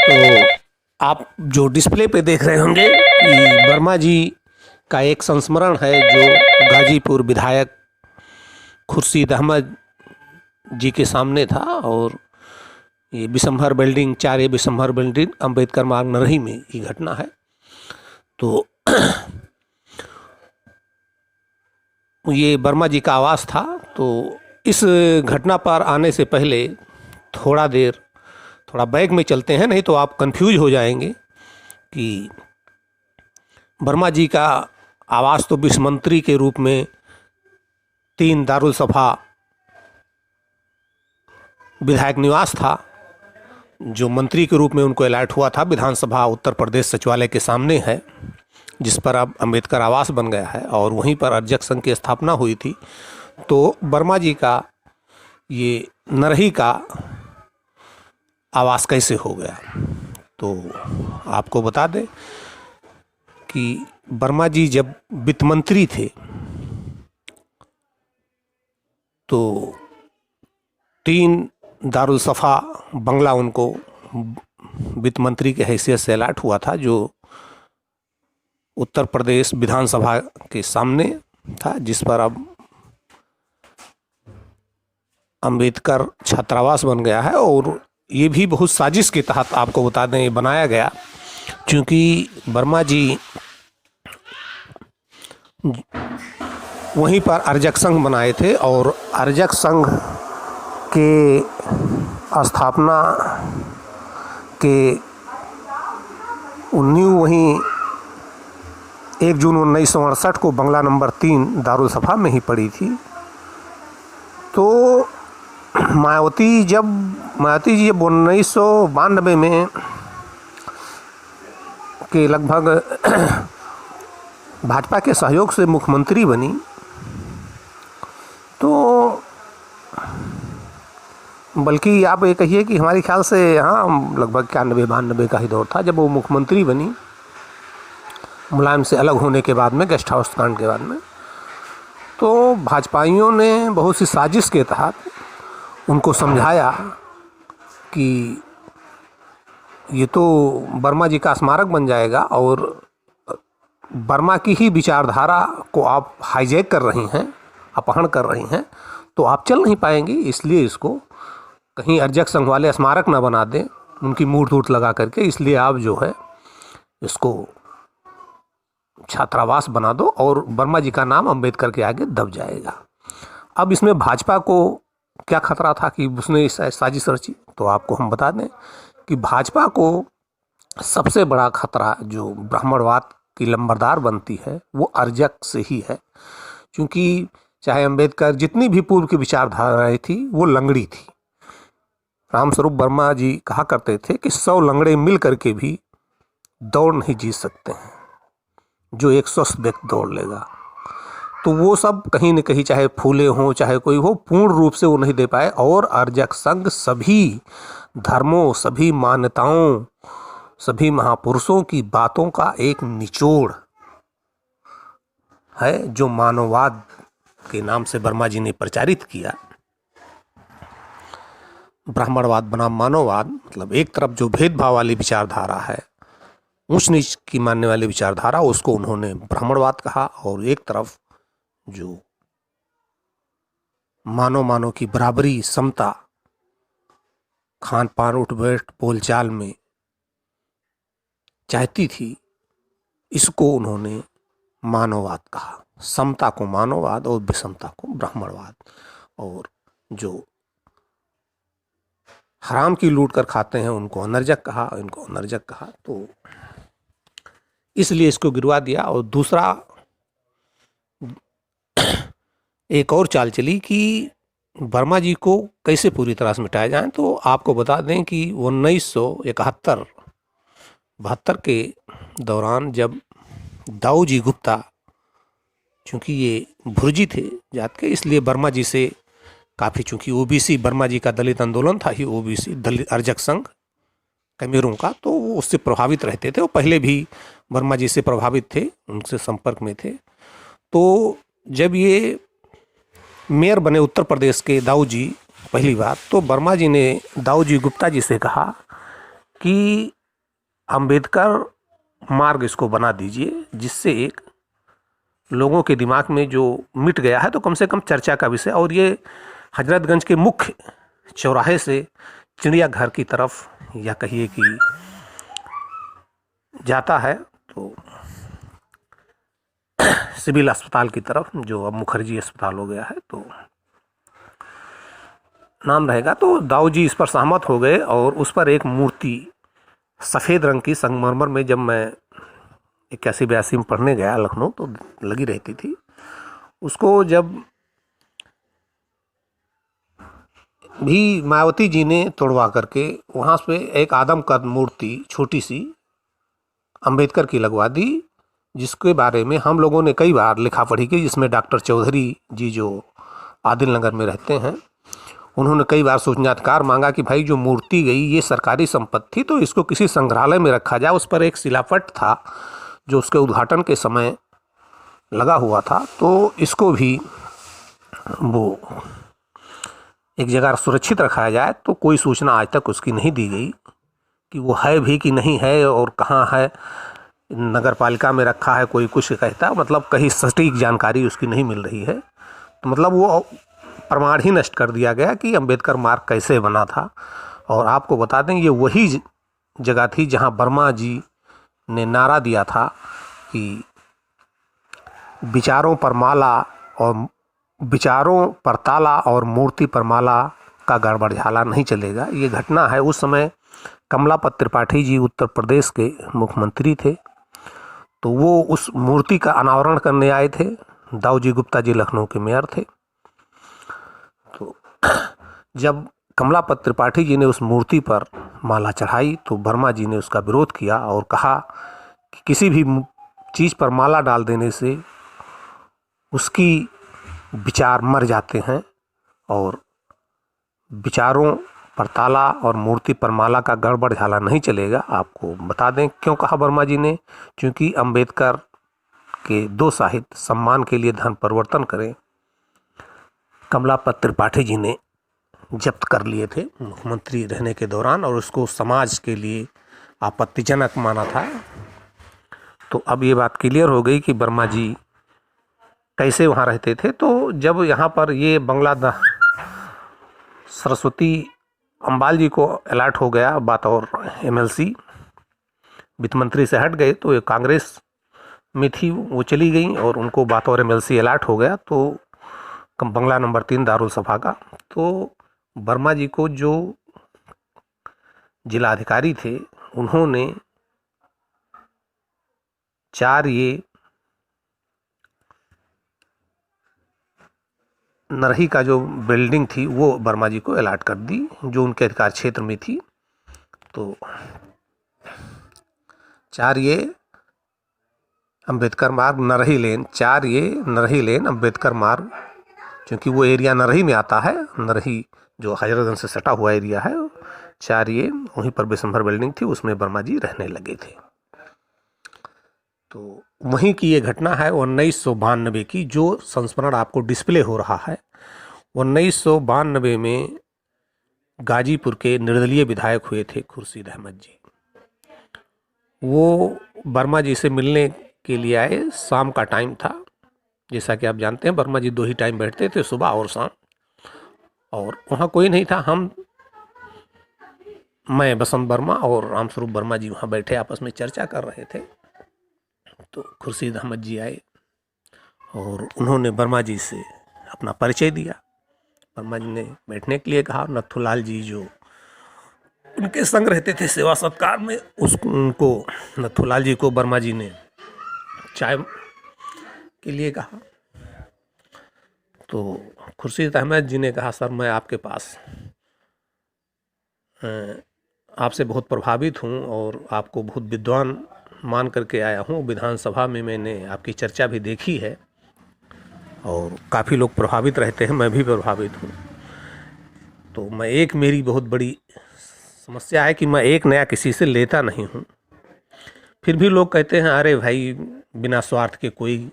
तो आप जो डिस्प्ले पे देख रहे होंगे कि वर्मा जी का एक संस्मरण है जो गाजीपुर विधायक खुर्शीद अहमद जी के सामने था। और ये Bishambhar building 4A Bishambhar building Ambedkar मार्ग नरही में ये घटना है। तो ये वर्मा जी का आवास था। तो इस घटना पर आने से पहले थोड़ा बैक में चलते हैं, नहीं तो आप कंफ्यूज हो जाएंगे कि वर्मा जी का आवास तो विश्व मंत्री के रूप में 3 दारुल सभा विधायक निवास था, जो मंत्री के रूप में उनको अलॉट हुआ था। विधानसभा उत्तर प्रदेश सचिवालय के सामने है, जिस पर अब अंबेडकर आवास बन गया है और वहीं पर अर्जक संघ की स्थापना हुई थी। तो वर्मा जी का ये नरही का आवास कैसे हो गया, तो आपको बता दें कि वर्मा जी जब वित्त मंत्री थे तो 3 दारुल सफ़ा बंगला उनको वित्त मंत्री के हैसियत से अलॉट हुआ था, जो उत्तर प्रदेश विधानसभा के सामने था, जिस पर अब अंबेडकर छात्रावास बन गया है। और ये भी बहुत साजिश के तहत आपको बता दें ये बनाया गया, क्योंकि वर्मा जी वहीं पर अर्जक संघ बनाए थे और अर्जक संघ के स्थापना के नींव वहीं 1 जून 1968 को बंगला नंबर 3 दारुल सफ़ा में ही पड़ी थी। तो मायावती जी जब 1992 में के लगभग भाजपा के सहयोग से मुख्यमंत्री बनी, तो बल्कि आप ये कहिए कि हमारे ख्याल से हाँ लगभग 91-92 का ही दौर था जब वो मुख्यमंत्री बनी, मुलायम से अलग होने के बाद में, गेस्ट हाउस कांड के बाद में। तो भाजपाइयों ने बहुत सी साजिश के तहत उनको समझाया कि ये तो वर्मा जी का स्मारक बन जाएगा और वर्मा की ही विचारधारा को आप हाईजैक कर रही हैं, अपहरण कर रही हैं, तो आप चल नहीं पाएंगी। इसलिए इसको कहीं अर्जक संघ वाले स्मारक ना बना दें उनकी मूर्त वूर्त लगा करके, इसलिए आप जो है इसको छात्रावास बना दो और वर्मा जी का नाम अंबेडकर के आगे दब जाएगा। अब इसमें भाजपा को क्या खतरा था कि उसने साजिश रची, तो आपको हम बता दें कि भाजपा को सबसे बड़ा खतरा जो ब्राह्मणवाद की लंबरदार बनती है वो अर्जक से ही है, क्योंकि चाहे अंबेडकर जितनी भी पूर्व की विचारधाराएं थी वो लंगड़ी थी। रामस्वरूप वर्मा जी कहा करते थे कि 100 लंगड़े मिल करके भी दौड़ नहीं जीत सकते हैं, जो एक स्वस्थ व्यक्ति दौड़ लेगा। तो वो सब कहीं न कहीं, चाहे फूले हों चाहे कोई हो, पूर्ण रूप से वो नहीं दे पाए। और अर्जक संघ सभी धर्मों, सभी मान्यताओं, सभी महापुरुषों की बातों का एक निचोड़ है, जो मानववाद के नाम से वर्मा जी ने प्रचारित किया। ब्राह्मणवाद बनाम मानववाद, मतलब एक तरफ जो भेदभाव वाली विचारधारा है, ऊंच नीच की मानने वाली विचारधारा, उसको उन्होंने ब्राह्मणवाद कहा, और एक तरफ जो मानव की बराबरी, समता, खान पान, उठ बैठ, बोलचाल में चाहती थी, इसको उन्होंने मानववाद कहा। समता को मानववाद और विषमता को ब्राह्मणवाद। और जो हराम की लूट कर खाते हैं उनको अनर्जक कहा, इनको अनर्जक कहा। तो इसलिए इसको गिरवा दिया। और दूसरा एक और चाल चली कि वर्मा जी को कैसे पूरी तरह से मिटाया जाए। तो आपको बता दें कि 1971-72 के दौरान जब दाऊ जी गुप्ता, चूँकि ये भुर्जी थे जात के, इसलिए वर्मा जी से काफ़ी, चूँकि ओबीसी, वर्मा जी का दलित आंदोलन था ही, ओबीसी दलित अर्जक संघ कैमरों का, तो वो उससे प्रभावित रहते थे। वो पहले भी वर्मा जी से प्रभावित थे, उनसे संपर्क में थे। तो जब ये मेयर बने उत्तर प्रदेश के दाऊ जी पहली बार, तो वर्मा जी ने दाऊ जी गुप्ता जी से कहा कि अंबेडकर मार्ग इसको बना दीजिए, जिससे एक लोगों के दिमाग में जो मिट गया है तो कम से कम चर्चा का विषय। और ये हजरतगंज के मुख्य चौराहे से चिड़ियाघर की तरफ या कहिए कि जाता है तो सिविल अस्पताल की तरफ, जो अब मुखर्जी अस्पताल हो गया है, तो नाम रहेगा। तो दाऊ जी इस पर सहमत हो गए और उस पर एक मूर्ति सफ़ेद रंग की संगमरमर में, जब मैं 81-82 में पढ़ने गया लखनऊ तो लगी रहती थी, उसको जब भी मायावती जी ने तोड़वा करके वहाँ पे एक आदम कद मूर्ति छोटी सी अंबेडकर की लगवा दी, जिसके बारे में हम लोगों ने कई बार लिखा पढ़ी की, जिसमें डॉक्टर चौधरी जी जो आदिल नगर में रहते हैं, उन्होंने कई बार सूचनाधिकार मांगा कि भाई जो मूर्ति गई ये सरकारी संपत्ति, तो इसको किसी संग्रहालय में रखा जाए। उस पर एक शिलापट था जो उसके उद्घाटन के समय लगा हुआ था, तो इसको भी वो एक जगह सुरक्षित रखा जाए। तो कोई सूचना आज तक उसकी नहीं दी गई कि वो है भी कि नहीं है और कहाँ है, नगर पालिका में रखा है, कोई कुछ कहता है, मतलब कहीं सटीक जानकारी उसकी नहीं मिल रही है। तो मतलब वो प्रमाण ही नष्ट कर दिया गया कि अंबेडकर मार्ग कैसे बना था। और आपको बता दें ये वही जगह थी जहाँ वर्मा जी ने नारा दिया था कि विचारों पर माला और विचारों पर ताला और मूर्ति पर माला का गड़बड़ झाला नहीं चलेगा। ये घटना है, उस समय कमलापत त्रिपाठी जी उत्तर प्रदेश के मुख्यमंत्री थे, तो वो उस मूर्ति का अनावरण करने आए थे। दाऊ जी गुप्ता जी लखनऊ के मेयर थे। तो जब कमलापत त्रिपाठी जी ने उस मूर्ति पर माला चढ़ाई तो वर्मा जी ने उसका विरोध किया और कहा कि किसी भी चीज़ पर माला डाल देने से उसकी विचार मर जाते हैं और विचारों पर ताला और मूर्ति पर माला का गड़बड़ झाला नहीं चलेगा। आपको बता दें क्यों कहा वर्मा जी ने, क्योंकि अंबेडकर के दो साहित्य सम्मान के लिए धन परिवर्तन करें कमलापत त्रिपाठी जी ने जब्त कर लिए थे मुख्यमंत्री रहने के दौरान, और उसको समाज के लिए आपत्तिजनक माना था। तो अब ये बात क्लियर हो गई कि वर्मा जी कैसे वहाँ रहते थे। तो जब यहाँ पर ये बंगला सरस्वती अम्बाल जी को अलर्ट हो गया बतौर एमएलसी, वित्त मंत्री से हट गए, तो ये कांग्रेस में थी, वो चली गई और उनको बतौर एमएलसी अलर्ट हो गया। तो बंगला नंबर 3 दारुल सभा का, तो वर्मा जी को जो जिला अधिकारी थे उन्होंने 4 ये नरही का जो बिल्डिंग थी वो वर्मा जी को अलॉट कर दी जो उनके अधिकार क्षेत्र में थी। तो 4 ये अंबेडकर मार्ग नरही लेन, 4 ये नरही लेन अंबेडकर मार्ग, क्योंकि वो एरिया नरही में आता है, नरही जो हजरतगंज से सटा हुआ एरिया है, 4 ये वहीं पर बिशंभर बिल्डिंग थी, उसमें वर्मा जी रहने लगे थे। तो वहीं की ये घटना है 1992 की, जो संस्मरण आपको डिस्प्ले हो रहा है। 1992 में गाजीपुर के निर्दलीय विधायक हुए थे खुर्शीद अहमद जी। वो वर्मा जी से मिलने के लिए आए, शाम का टाइम था। जैसा कि आप जानते हैं वर्मा जी 2 ही टाइम बैठते थे, सुबह और शाम, और वहाँ कोई नहीं था। मैं बसंत वर्मा और रामस्वरूप वर्मा जी वहाँ बैठे आपस में चर्चा कर रहे थे। तो खुर्शीद अहमद जी आए और उन्होंने वर्मा जी से अपना परिचय दिया। वर्मा जी ने बैठने के लिए कहा। नथुलाल जी जो उनके संग रहते थे सेवा सत्कार में, उनको नथुलाल जी को वर्मा जी ने चाय के लिए कहा। तो खुर्शीद अहमद जी ने कहा, सर मैं आपके पास आपसे बहुत प्रभावित हूँ और आपको बहुत विद्वान मान करके आया हूँ। विधानसभा में मैंने आपकी चर्चा भी देखी है और काफ़ी लोग प्रभावित रहते हैं, मैं भी प्रभावित हूँ। तो मेरी बहुत बड़ी समस्या है कि मैं एक नया किसी से लेता नहीं हूँ। फिर भी लोग कहते हैं अरे भाई बिना स्वार्थ के कोई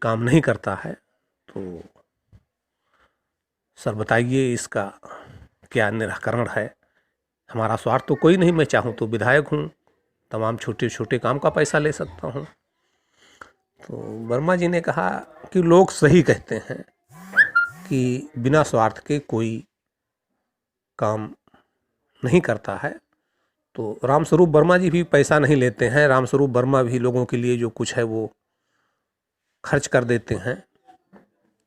काम नहीं करता है। तो सर बताइए इसका क्या निराकरण है, हमारा स्वार्थ तो कोई नहीं, मैं चाहूँ तो विधायक हूँ, तमाम छोटे छोटे काम का पैसा ले सकता हूँ। तो वर्मा जी ने कहा कि लोग सही कहते हैं कि बिना स्वार्थ के कोई काम नहीं करता है। तो रामस्वरूप वर्मा जी भी पैसा नहीं लेते हैं, रामस्वरूप वर्मा भी लोगों के लिए जो कुछ है वो खर्च कर देते हैं,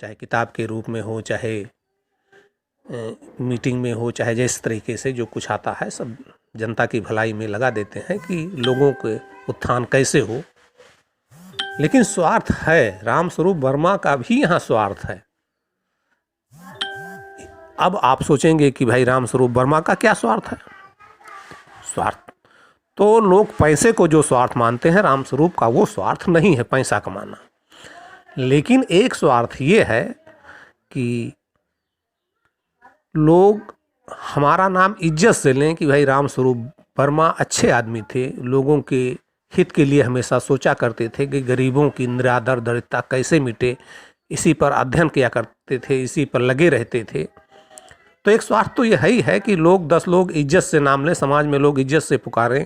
चाहे किताब के रूप में हो, चाहे मीटिंग में हो, चाहे जिस तरीके से जो कुछ आता है सब जनता की भलाई में लगा देते हैं कि लोगों के उत्थान कैसे हो। लेकिन स्वार्थ है, रामस्वरूप वर्मा का भी यहाँ स्वार्थ है। अब आप सोचेंगे कि भाई रामस्वरूप वर्मा का क्या स्वार्थ है? स्वार्थ तो लोग पैसे को जो स्वार्थ मानते हैं, रामस्वरूप का वो स्वार्थ नहीं है पैसा कमाना। लेकिन एक स्वार्थ ये है कि लोग हमारा नाम इज्जत से लें कि भाई रामस्वरूप वर्मा अच्छे आदमी थे, लोगों के हित के लिए हमेशा सोचा करते थे कि गरीबों की निरादर दरिद्रता कैसे मिटे, इसी पर अध्ययन किया करते थे, इसी पर लगे रहते थे। तो एक स्वार्थ तो यह ही है कि लोग 10 लोग इज्जत से नाम लें, समाज में लोग इज्जत से पुकारें।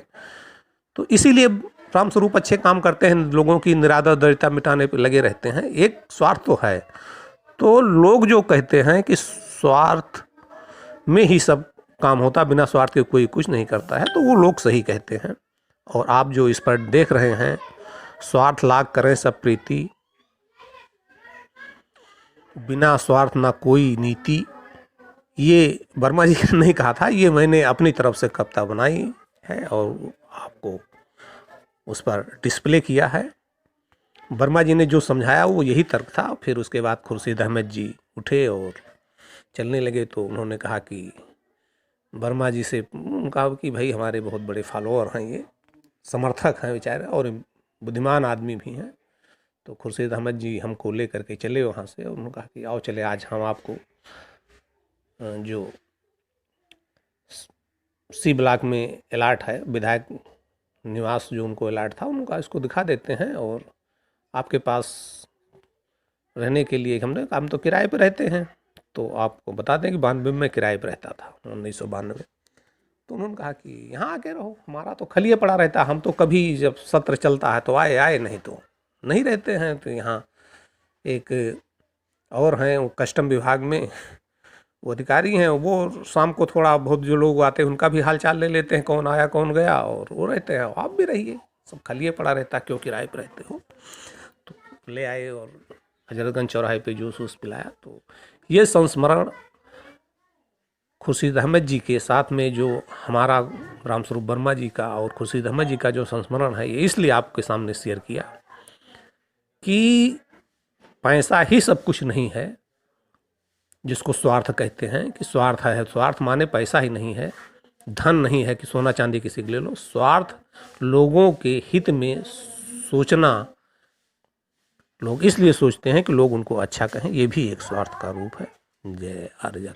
तो इसीलिए रामस्वरूप अच्छे काम करते हैं, लोगों की निरादर दरिद्रता मिटाने पर लगे रहते हैं। एक स्वार्थ तो है। तो लोग जो कहते हैं कि स्वार्थ में ही सब काम होता, बिना स्वार्थ के कोई कुछ नहीं करता है, तो वो लोग सही कहते हैं। और आप जो इस पर देख रहे हैं, स्वार्थ लाग करें सब प्रीति, बिना स्वार्थ ना कोई नीति, ये वर्मा जी ने नहीं कहा था, ये मैंने अपनी तरफ से कविता बनाई है और आपको उस पर डिस्प्ले किया है। वर्मा जी ने जो समझाया वो यही तर्क था। फिर उसके बाद खुर्शीद अहमद जी उठे और चलने लगे। तो उन्होंने कहा कि वर्मा जी से कहा कि भाई हमारे बहुत बड़े फॉलोअर हैं, ये समर्थक हैं बेचारे और बुद्धिमान आदमी भी हैं। तो खुर्शीद अहमद जी हमको ले करके चले वहाँ से और उन्होंने कहा कि आओ चले, आज हम आपको जो सी ब्लॉक में अलॉट है, विधायक निवास जो उनको अलॉट था, उनका इसको दिखा देते हैं और आपके पास रहने के लिए हम तो किराए पर रहते हैं, तो आपको बता दें कि 92 में किराए पर रहता था, 1992। तो उन्होंने कहा कि यहाँ आके रहो, हमारा तो खलिए पड़ा रहता, हम तो कभी जब सत्र चलता है तो आए, नहीं तो नहीं रहते हैं। तो यहाँ एक और हैं, वो कस्टम विभाग में वो अधिकारी हैं, वो शाम को थोड़ा बहुत जो लोग आते हैं उनका भी हाल चाल ले लेते हैं, कौन आया कौन गया, और वो रहते हैं। आप भी रहिए, सब खलिए पड़ा रहता, क्यों किराए पर रहते हो। तो ले आए और हजरतगंज चौराहे पे जूस वूस पिलाया। तो ये संस्मरण खुर्शीद अहमद जी के साथ में जो हमारा रामस्वरूप वर्मा जी का और खुर्शीद अहमद जी का जो संस्मरण है, ये इसलिए आपके सामने शेयर किया कि पैसा ही सब कुछ नहीं है जिसको स्वार्थ कहते हैं कि स्वार्थ है। स्वार्थ माने पैसा ही नहीं है, धन नहीं है कि सोना चांदी किसी के ले लो। स्वार्थ लोगों के हित में सोचना, लोग इसलिए सोचते हैं कि लोग उनको अच्छा कहें, ये भी एक स्वार्थ का रूप है। जय आर्यजन।